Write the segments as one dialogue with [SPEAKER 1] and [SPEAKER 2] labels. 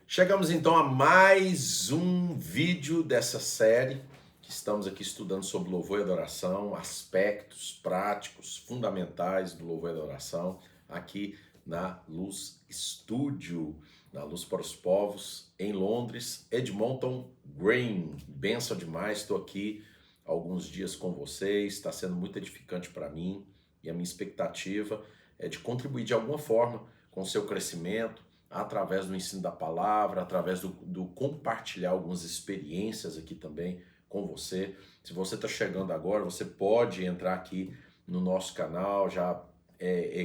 [SPEAKER 1] Chegamos então a mais um vídeo dessa série que estamos aqui estudando sobre louvor e adoração, aspectos práticos, fundamentais do louvor e adoração, aqui na Luz Studio, na Luz para os Povos, em Londres, Edmonton Green. Benção demais, estou aqui há alguns dias com vocês, está sendo muito edificante para mim e a minha expectativa é de contribuir de alguma forma com o seu crescimento, através do ensino da palavra, através do compartilhar algumas experiências aqui também com você. Se você está chegando agora, você pode entrar aqui no nosso canal, já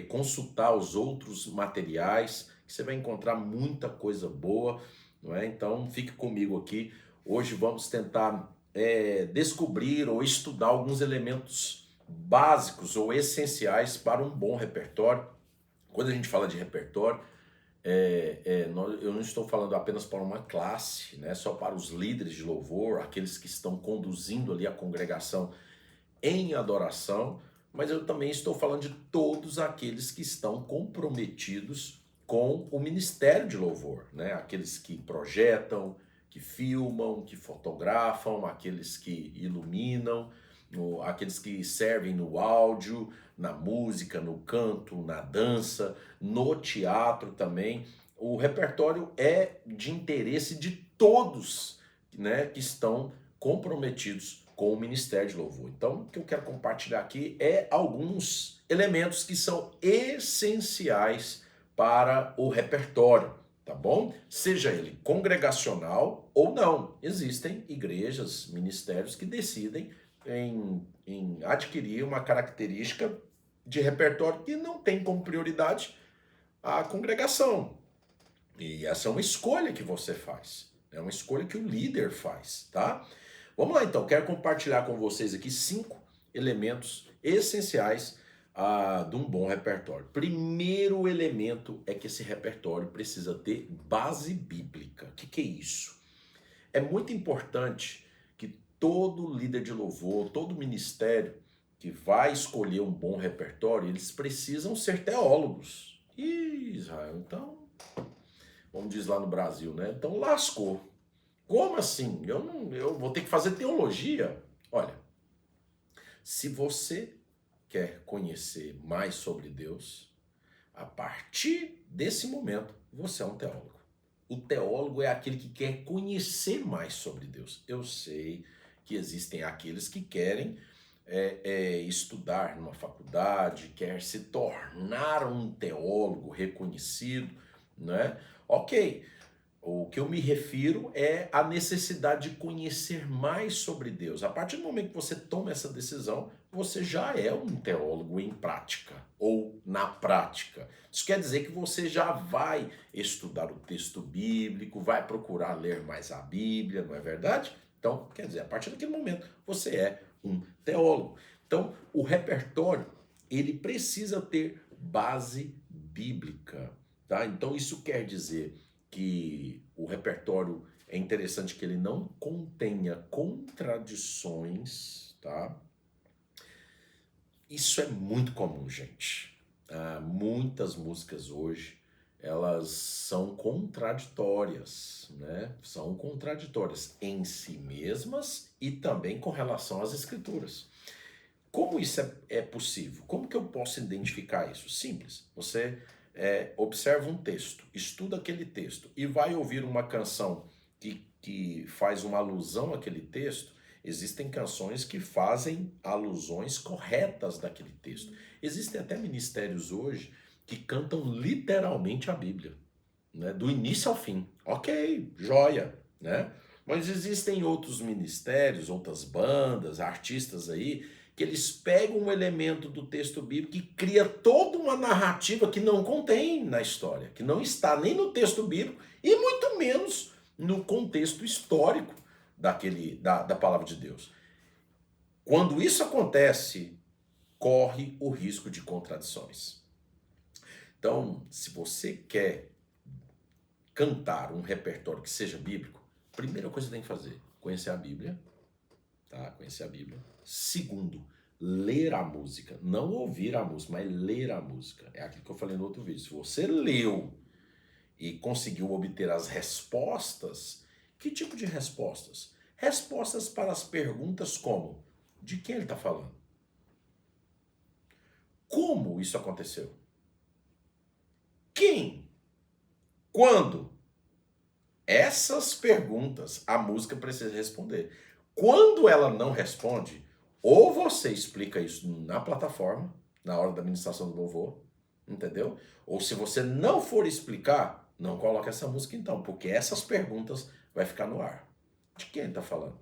[SPEAKER 1] consultar os outros materiais, que você vai encontrar muita coisa boa, não é? Então fique comigo aqui. Hoje vamos tentar descobrir ou estudar alguns elementos básicos ou essenciais para um bom repertório. Quando a gente fala de repertório, eu não estou falando apenas para uma classe, né, só para os líderes de louvor, aqueles que estão conduzindo ali a congregação em adoração, mas eu também estou falando de todos aqueles que estão comprometidos com o ministério de louvor, né, aqueles que projetam, que filmam, que fotografam, aqueles que iluminam, aqueles que servem no áudio, na música, no canto, na dança, no teatro também. O repertório é de interesse de todos, né, que estão comprometidos com o ministério de louvor. Então, o que eu quero compartilhar aqui é alguns elementos que são essenciais para o repertório, tá bom? Seja ele congregacional ou não. Existem igrejas, ministérios que decidem em adquirir uma característica de repertório que não tem como prioridade a congregação. E essa é uma escolha que você faz. É uma escolha que o líder faz, tá? Vamos lá então, quero compartilhar com vocês aqui 5 elementos essenciais de um bom repertório. Primeiro elemento é que esse repertório precisa ter base bíblica. O que é isso? É muito importante que todo líder de louvor, todo ministério que vai escolher um bom repertório, eles precisam ser teólogos. Ih, Israel, então, como diz lá no Brasil, né? Então lascou. Como assim? Eu vou ter que fazer teologia? Olha, se você quer conhecer mais sobre Deus, a partir desse momento, você é um teólogo. O teólogo é aquele que quer conhecer mais sobre Deus. Eu sei que existem aqueles que querem estudar numa faculdade, quer se tornar um teólogo reconhecido, né? Ok, o que eu me refiro é a necessidade de conhecer mais sobre Deus. A partir do momento que você toma essa decisão, você já é um teólogo em prática ou na prática. Isso quer dizer que você já vai estudar o texto bíblico, vai procurar ler mais a Bíblia, não é verdade? Então, quer dizer, a partir daquele momento, você é um teólogo. Então, o repertório, ele precisa ter base bíblica, tá? Então, isso quer dizer que o repertório é interessante que ele não contenha contradições, tá? Isso é muito comum, gente. Muitas músicas hoje, elas são contraditórias, né? São contraditórias em si mesmas e também com relação às escrituras. Como isso é possível? Como que eu posso identificar isso? Simples. Você observa um texto, estuda aquele texto e vai ouvir uma canção que faz uma alusão àquele texto. Existem canções que fazem alusões corretas daquele texto. Existem até ministérios hoje que cantam literalmente a Bíblia, né? Do início ao fim. Ok, joia, né? Mas existem outros ministérios, outras bandas, artistas aí, que eles pegam um elemento do texto bíblico e cria toda uma narrativa que não contém na história, que não está nem no texto bíblico e muito menos no contexto histórico da palavra de Deus. Quando isso acontece, corre o risco de contradições. Então, se você quer cantar um repertório que seja bíblico, primeira coisa que você tem que fazer, conhecer a Bíblia, tá? Conhecer a Bíblia. Segundo, ler a música. Não ouvir a música, mas ler a música. É aquilo que eu falei no outro vídeo. Se você leu e conseguiu obter as respostas. Que tipo de respostas? Respostas para as perguntas como: de quem ele está falando? Como isso aconteceu? Quem? Quando? Essas perguntas a música precisa responder. Quando ela não responde, ou você explica isso na plataforma, na hora da ministração do louvor, entendeu? Ou se você não for explicar, não coloque essa música então, porque essas perguntas vai ficar no ar. De quem está falando?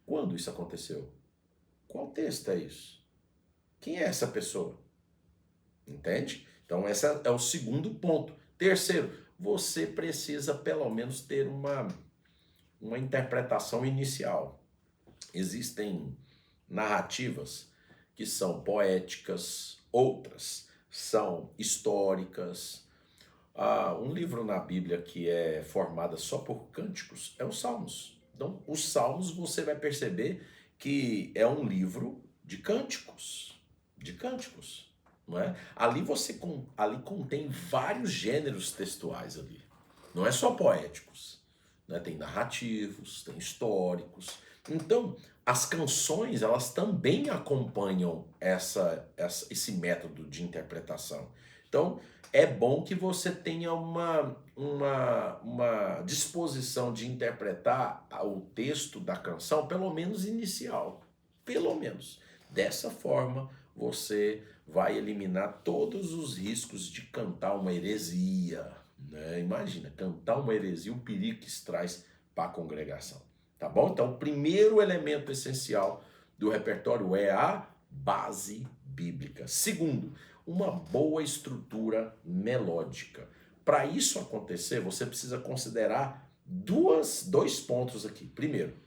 [SPEAKER 1] Quando isso aconteceu? Qual texto é isso? Quem é essa pessoa? Entende? Então, esse é o segundo ponto. Terceiro, você precisa pelo menos ter uma interpretação inicial. Existem narrativas que são poéticas, outras são históricas. Um livro na Bíblia que é formado só por cânticos é os Salmos. Então, os Salmos você vai perceber que é um livro de cânticos, não é? Ali contém vários gêneros textuais ali. Não é só poéticos, né? Tem narrativos, tem históricos. Então, as canções, elas também acompanham esse método de interpretação. Então, é bom que você tenha uma disposição de interpretar o texto da canção, pelo menos inicial. Pelo menos. Dessa forma, você vai eliminar todos os riscos de cantar uma heresia, né? Imagina, cantar uma heresia, o perigo que isso traz para a congregação. Tá bom? Então, o primeiro elemento essencial do repertório é a base bíblica. Segundo, uma boa estrutura melódica. Para isso acontecer, você precisa considerar dois pontos aqui. Primeiro,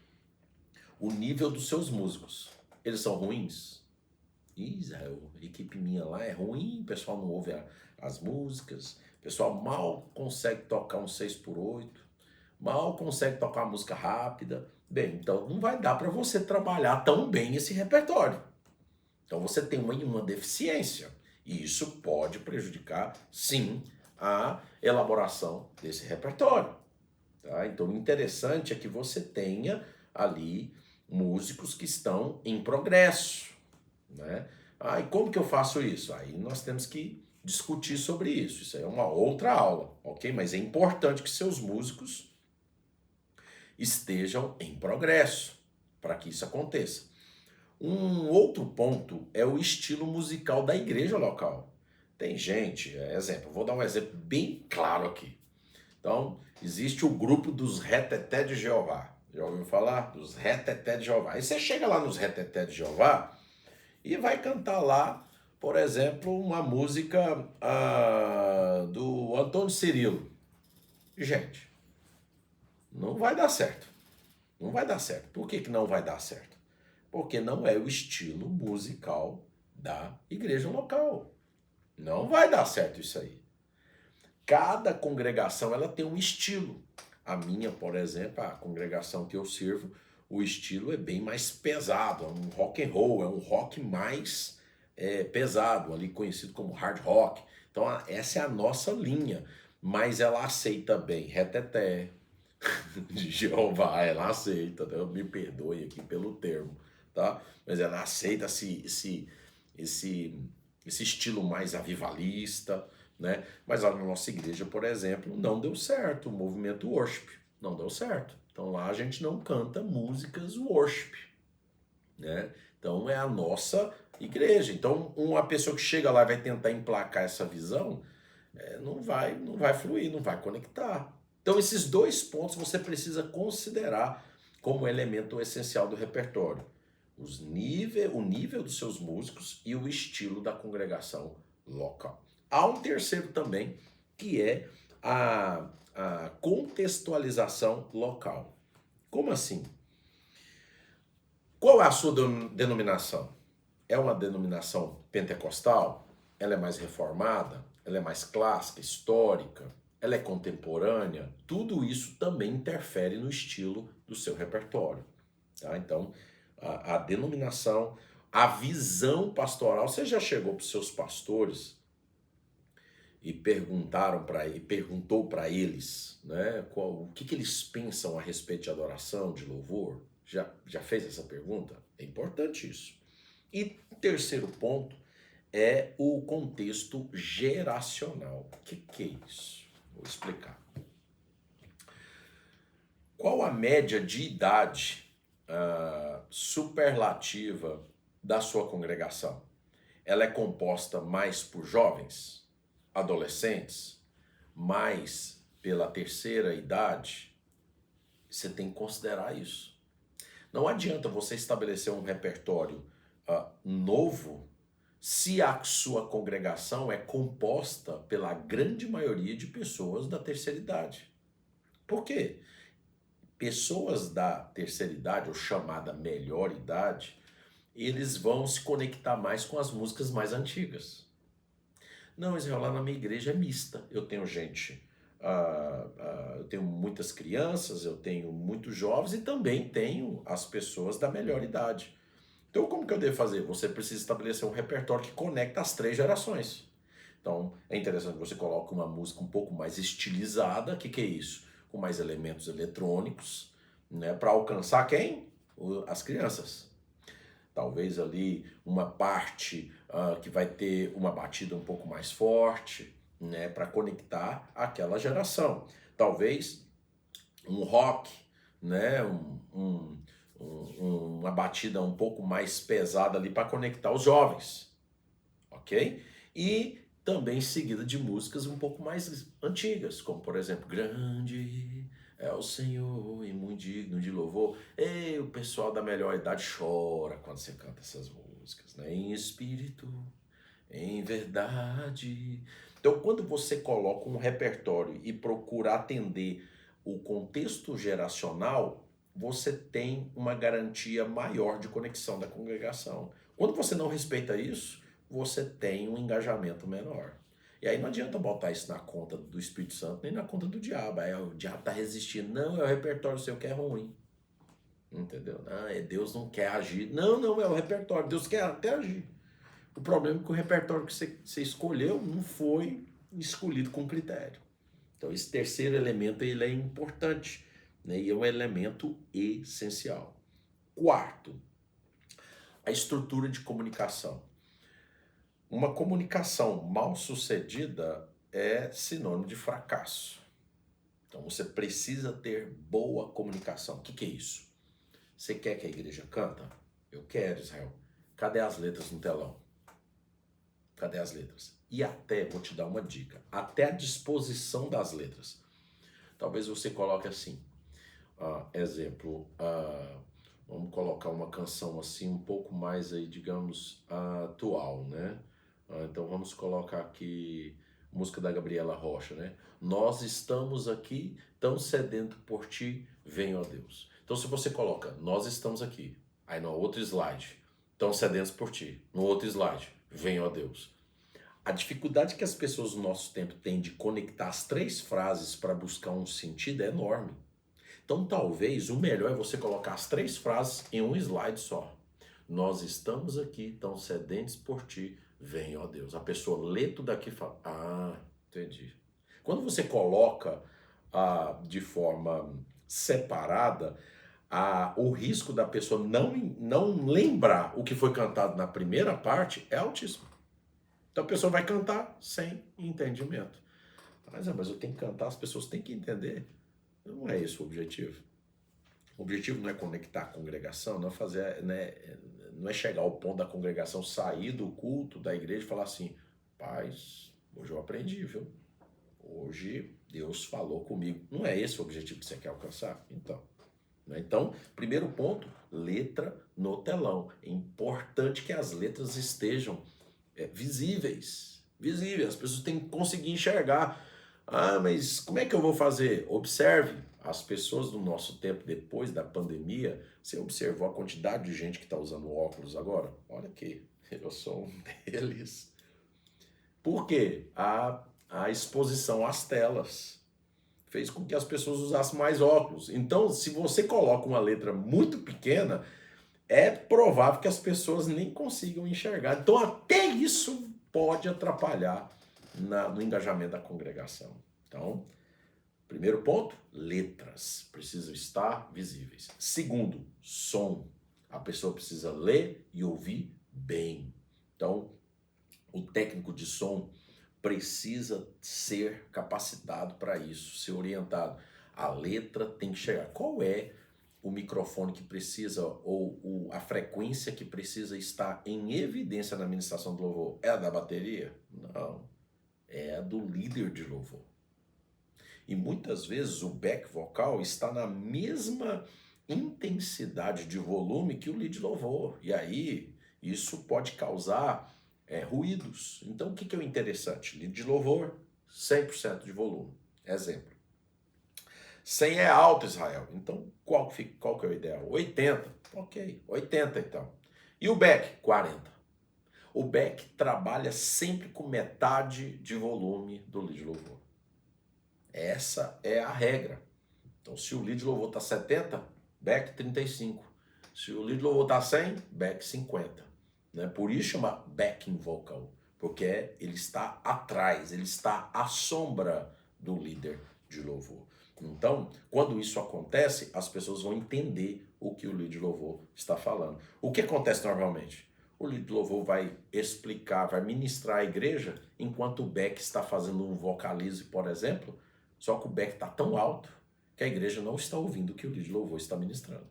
[SPEAKER 1] o nível dos seus músicos. Eles são ruins? Israel, a equipe minha lá é ruim, o pessoal não ouve as músicas, o pessoal mal consegue tocar um 6x8, mal consegue tocar uma música rápida. Bem, então não vai dar para você trabalhar tão bem esse repertório. Então você tem uma deficiência. E isso pode prejudicar, sim, a elaboração desse repertório. Tá? Então o interessante é que você tenha ali músicos que estão em progresso. Né? E como que eu faço isso? Aí nós temos que discutir sobre isso. Isso aí é uma outra aula, ok? Mas é importante que seus músicos estejam em progresso para que isso aconteça. Um outro ponto é o estilo musical da igreja local. Tem gente, vou dar um exemplo bem claro aqui. Então, existe o grupo dos Reteté de Jeová. Já ouviu falar? Dos Reteté de Jeová. Aí você chega lá nos Reteté de Jeová e vai cantar lá, por exemplo, uma música do Antônio Cirilo. Gente, não vai dar certo. Não vai dar certo. Por que não vai dar certo? Porque não é o estilo musical da igreja local. Não vai dar certo isso aí. Cada congregação ela tem um estilo. A minha, por exemplo, a congregação que eu sirvo, o estilo é bem mais pesado, é um rock and roll, é um rock mais pesado, ali conhecido como hard rock. Então essa é a nossa linha, mas ela aceita bem Reteté de Jeová, ela aceita, né? Me perdoe aqui pelo termo, tá? Mas ela aceita esse estilo mais avivalista, né? Mas lá na nossa igreja, por exemplo, não deu certo o movimento worship, não deu certo. Então lá a gente não canta músicas worship, né? Então é a nossa igreja. Então uma pessoa que chega lá e vai tentar emplacar essa visão, não vai fluir, não vai conectar. Então esses dois pontos você precisa considerar como elemento essencial do repertório. O nível dos seus músicos e o estilo da congregação local. Há um terceiro também, que é a contextualização local. Como assim? Qual é a sua denominação? É uma denominação pentecostal? Ela é mais reformada? Ela é mais clássica, histórica? Ela é contemporânea? Tudo isso também interfere no estilo do seu repertório. Tá? Então, a denominação, a visão pastoral. Você já chegou para os seus pastores e perguntou para eles, né, o que eles pensam a respeito de adoração, de louvor? Já fez essa pergunta? É importante isso. E terceiro ponto é o contexto geracional. O que é isso? Vou explicar. Qual a média de idade superlativa da sua congregação? Ela é composta mais por jovens, adolescentes, mais pela terceira idade? Você tem que considerar isso. Não adianta você estabelecer um repertório novo se a sua congregação é composta pela grande maioria de pessoas da terceira idade. Por quê? Pessoas da terceira idade, ou chamada melhor idade, eles vão se conectar mais com as músicas mais antigas. Não, Israel, lá na minha igreja é mista. Eu tenho gente, eu tenho muitas crianças, eu tenho muitos jovens e também tenho as pessoas da melhor idade. Então, como que eu devo fazer? Você precisa estabelecer um repertório que conecta as três gerações. Então, é interessante que você coloque uma música um pouco mais estilizada. O que é isso? Com mais elementos eletrônicos, né? Para alcançar quem? As crianças. Talvez ali uma parte que vai ter uma batida um pouco mais forte, né? Para conectar aquela geração. Talvez um rock, né? Uma batida um pouco mais pesada ali para conectar os jovens, ok? E também seguida de músicas um pouco mais antigas, como por exemplo, Grande é o Senhor e muito digno de louvor. E o pessoal da melhor idade chora quando você canta essas músicas, né? Em espírito, em verdade. Então, quando você coloca um repertório e procura atender o contexto geracional, você tem uma garantia maior de conexão da congregação. Quando você não respeita isso, você tem um engajamento menor. E aí não adianta botar isso na conta do Espírito Santo, nem na conta do diabo. Aí o diabo está resistindo. Não, é o repertório seu que é ruim. Entendeu? Deus não quer agir. Não, é o repertório. Deus quer até agir. O problema é que o repertório que você escolheu não foi escolhido com critério. Então esse terceiro elemento ele é importante, né? E é um elemento essencial. Quarto, a estrutura de comunicação. Uma comunicação mal sucedida é sinônimo de fracasso. Então você precisa ter boa comunicação. O que é isso? Você quer que a igreja canta? Eu quero, Israel. Cadê as letras no telão? Cadê as letras? E até, vou te dar uma dica, até a disposição das letras. Talvez você coloque assim, exemplo, vamos colocar uma canção assim um pouco mais aí, digamos, atual, né? Então vamos colocar aqui música da Gabriela Rocha, né? Nós estamos aqui tão sedento por ti, venha, ó Deus. Então se você coloca, nós estamos aqui, aí no outro slide, tão sedentos por ti, no outro slide, venha, ó Deus. A dificuldade que as pessoas no nosso tempo têm de conectar as três frases para buscar um sentido é enorme. Então talvez o melhor é você colocar as três frases em um slide só. Nós estamos aqui tão sedentes por ti, vem, ó Deus. A pessoa lê tudo aqui e fala, entendi. Quando você coloca de forma separada, o risco da pessoa não lembrar o que foi cantado na primeira parte é altíssimo. Então a pessoa vai cantar sem entendimento. Mas eu tenho que cantar, as pessoas têm que entender. Não é esse o objetivo. O objetivo não é conectar a congregação, não é fazer, né, não é chegar ao ponto da congregação sair do culto da igreja e falar assim, paz, hoje eu aprendi, viu? Hoje Deus falou comigo. Não é esse o objetivo que você quer alcançar? Então, primeiro ponto, letra no telão. É importante que as letras estejam visíveis. As pessoas têm que conseguir enxergar. Mas como é que eu vou fazer? Observe as pessoas do nosso tempo, depois da pandemia. Você observou a quantidade de gente que está usando óculos agora? Olha aqui, eu sou um deles. Por quê? A exposição às telas fez com que as pessoas usassem mais óculos. Então, se você coloca uma letra muito pequena, é provável que as pessoas nem consigam enxergar. Então, até isso pode atrapalhar no engajamento da congregação. Então, primeiro ponto, letras precisam estar visíveis. Segundo, som. A pessoa precisa ler e ouvir bem. Então, o técnico de som precisa ser capacitado para isso, ser orientado. A letra tem que chegar. Qual é o microfone que precisa, ou a frequência que precisa estar em evidência na ministração do louvor? É a da bateria? Não. É a do líder de louvor. E muitas vezes o back vocal está na mesma intensidade de volume que o lead louvor. E aí isso pode causar ruídos. Então o que é o interessante? Lead de louvor, 100% de volume. Exemplo. 100 é alto, Israel. Então qual que é o ideal? 80. Ok, 80 então. E o back? 40. O back trabalha sempre com metade de volume do lead louvor. Essa é a regra. Então, se o lead louvor está 70, back 35. Se o lead louvor está 100, back 50. Né? Por isso chama backing vocal, porque ele está atrás, ele está à sombra do líder de louvor. Então, quando isso acontece, as pessoas vão entender o que o lead louvor está falando. O que acontece normalmente? O lead louvor vai explicar, vai ministrar a igreja, enquanto o back está fazendo um vocalize, por exemplo. Só que o back está tão alto que a igreja não está ouvindo o que o líder de louvor está ministrando.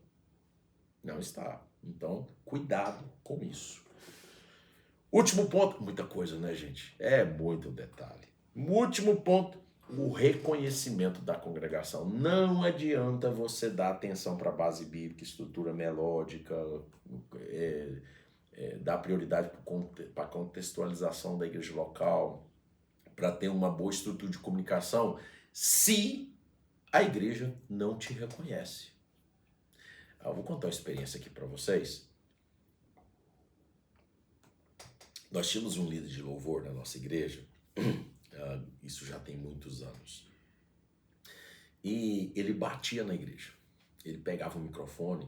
[SPEAKER 1] Não está. Então, cuidado com isso. Último ponto. Muita coisa, né, gente? É muito detalhe. Último ponto. O reconhecimento da congregação. Não adianta você dar atenção para a base bíblica, estrutura melódica, dar prioridade para a contextualização da igreja local, para ter uma boa estrutura de comunicação, se a igreja não te reconhece. Eu vou contar uma experiência aqui para vocês. Nós tínhamos um líder de louvor na nossa igreja, isso já tem muitos anos, e ele batia na igreja. Ele pegava o microfone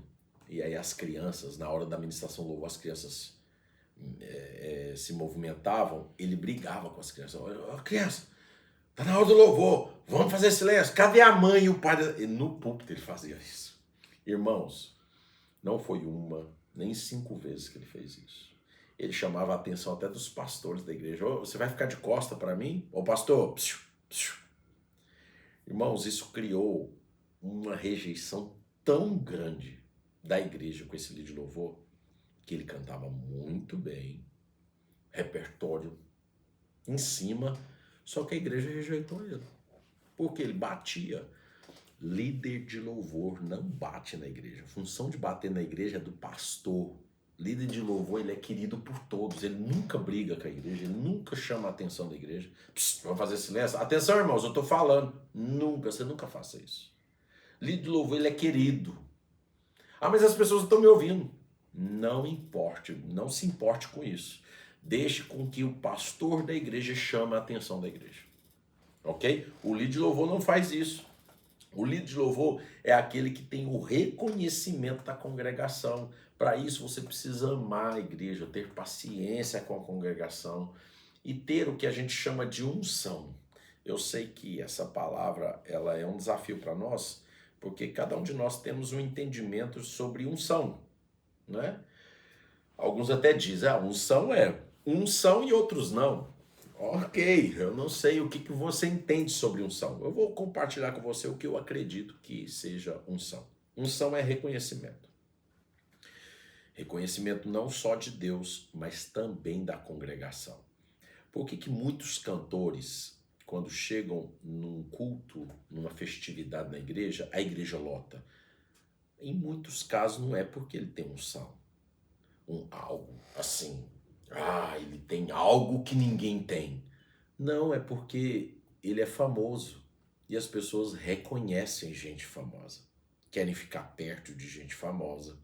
[SPEAKER 1] e aí as crianças, na hora da ministração louvor, as crianças se movimentavam, ele brigava com as crianças. Criança, tá na hora do louvor, vamos fazer silêncio. Cadê a mãe e o pai? No púlpito ele fazia isso. Irmãos, não foi uma, nem 5 vezes que ele fez isso. Ele chamava a atenção até dos pastores da igreja. Você vai ficar de costa para mim? Ô pastor, psiu, psiu. Irmãos, isso criou uma rejeição tão grande da igreja com esse líder de louvor, que ele cantava muito bem, repertório em cima, só que a igreja rejeitou ele, porque ele batia. Líder de louvor não bate na igreja. A função de bater na igreja é do pastor. Líder de louvor, ele é querido por todos. Ele nunca briga com a igreja, ele nunca chama a atenção da igreja. Vamos fazer silêncio? Atenção, irmãos, eu estou falando. Você nunca faça isso. Líder de louvor, ele é querido. Ah, mas as pessoas estão me ouvindo. Não importe, não se importe com isso. Deixe com que o pastor da igreja chame a atenção da igreja. Ok? O líder de louvor não faz isso. O líder de louvor é aquele que tem o reconhecimento da congregação. Para isso você precisa amar a igreja, ter paciência com a congregação e ter o que a gente chama de unção. Eu sei que essa palavra ela é um desafio para nós, porque cada um de nós temos um entendimento sobre unção, né? Alguns até dizem, unção é unção e outros não. Ok, eu não sei o que você entende sobre unção. Eu vou compartilhar com você o que eu acredito que seja unção. Unção é reconhecimento. Reconhecimento não só de Deus, mas também da congregação. Por que muitos cantores, quando chegam num culto, numa festividade na igreja, a igreja lota? Em muitos casos não é porque ele tem unção. Algo assim... ele tem algo que ninguém tem. Não, é porque ele é famoso e as pessoas reconhecem gente famosa, querem ficar perto de gente famosa.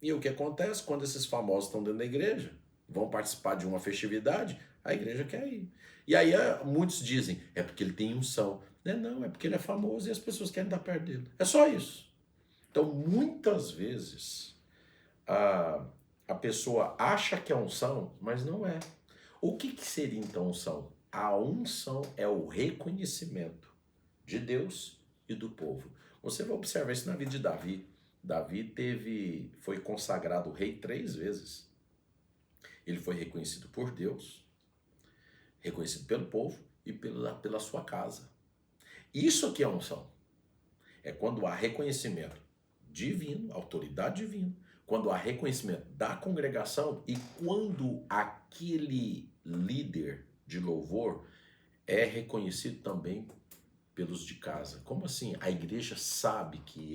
[SPEAKER 1] E o que acontece quando esses famosos estão dentro da igreja? Vão participar de uma festividade, a igreja quer ir. E aí muitos dizem, é porque ele tem unção. Não, é porque ele é famoso e as pessoas querem estar perto dele. É só isso. Então, muitas vezes, a pessoa acha que é unção, mas não é. O que seria então unção? A unção é o reconhecimento de Deus e do povo. Você vai observar isso na vida de Davi. Davi foi consagrado rei 3 vezes. Ele foi reconhecido por Deus, reconhecido pelo povo e pela sua casa. Isso aqui é unção. É quando há reconhecimento divino, autoridade divina, quando há reconhecimento da congregação e quando aquele líder de louvor é reconhecido também pelos de casa. Como assim? A igreja sabe que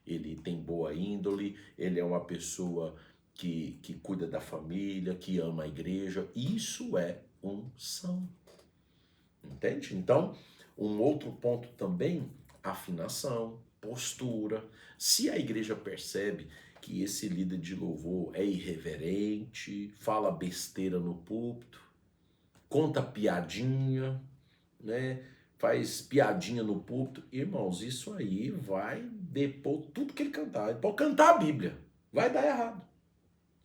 [SPEAKER 1] ele tem boa índole, ele é uma pessoa que cuida da família, que ama a igreja. Isso é unção. Entende? Então, um outro ponto também, afinação, postura. Se a igreja percebe que esse líder de louvor é irreverente, fala besteira no púlpito, conta piadinha, né? Faz piadinha no púlpito, irmãos, isso aí vai depor tudo que ele cantar. Ele pode cantar a Bíblia, vai dar errado.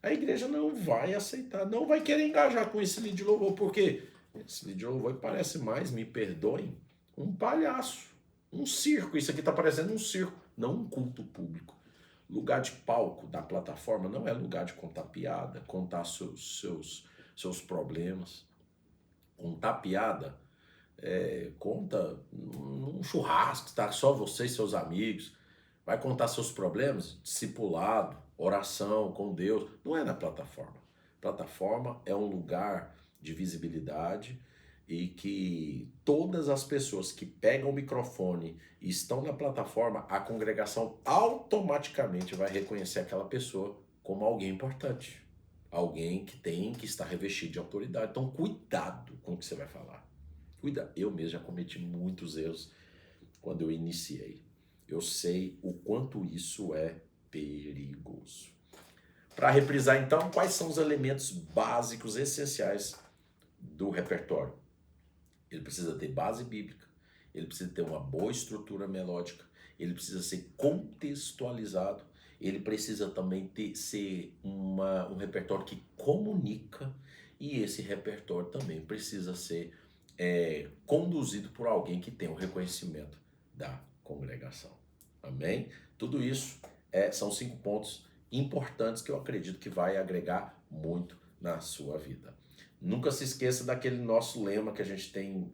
[SPEAKER 1] A igreja não vai aceitar, não vai querer engajar com esse líder de louvor, porque esse líder de louvor parece mais, me perdoem, um palhaço, um circo. Isso aqui está parecendo um circo, não um culto público. Lugar de palco da plataforma não é lugar de contar piada, contar seus problemas. Contar piada, conta num churrasco, tá? Só você e seus amigos. Vai contar seus problemas, discipulado, oração com Deus. Não é na plataforma. Plataforma é um lugar de visibilidade e que todas as pessoas que pegam o microfone e estão na plataforma, a congregação automaticamente vai reconhecer aquela pessoa como alguém importante. Alguém que está revestido de autoridade. Então, cuidado com o que você vai falar. Cuidado. Eu mesmo já cometi muitos erros quando eu iniciei. Eu sei o quanto isso é perigoso. Para reprisar, então, quais são os elementos básicos, essenciais do repertório? Ele precisa ter base bíblica, ele precisa ter uma boa estrutura melódica, ele precisa ser contextualizado, ele precisa também ser um repertório que comunica, e esse repertório também precisa ser conduzido por alguém que tem o reconhecimento da congregação. Amém? Tudo isso são 5 pontos importantes que eu acredito que vai agregar muito na sua vida. Nunca se esqueça daquele nosso lema que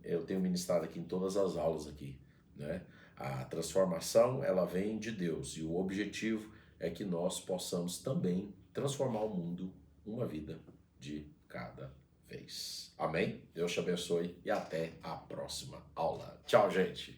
[SPEAKER 1] eu tenho ministrado aqui em todas as aulas aqui, né? A transformação, ela vem de Deus e o objetivo é que nós possamos também transformar o mundo uma vida de cada vez. Amém? Deus te abençoe e até a próxima aula. Tchau, gente!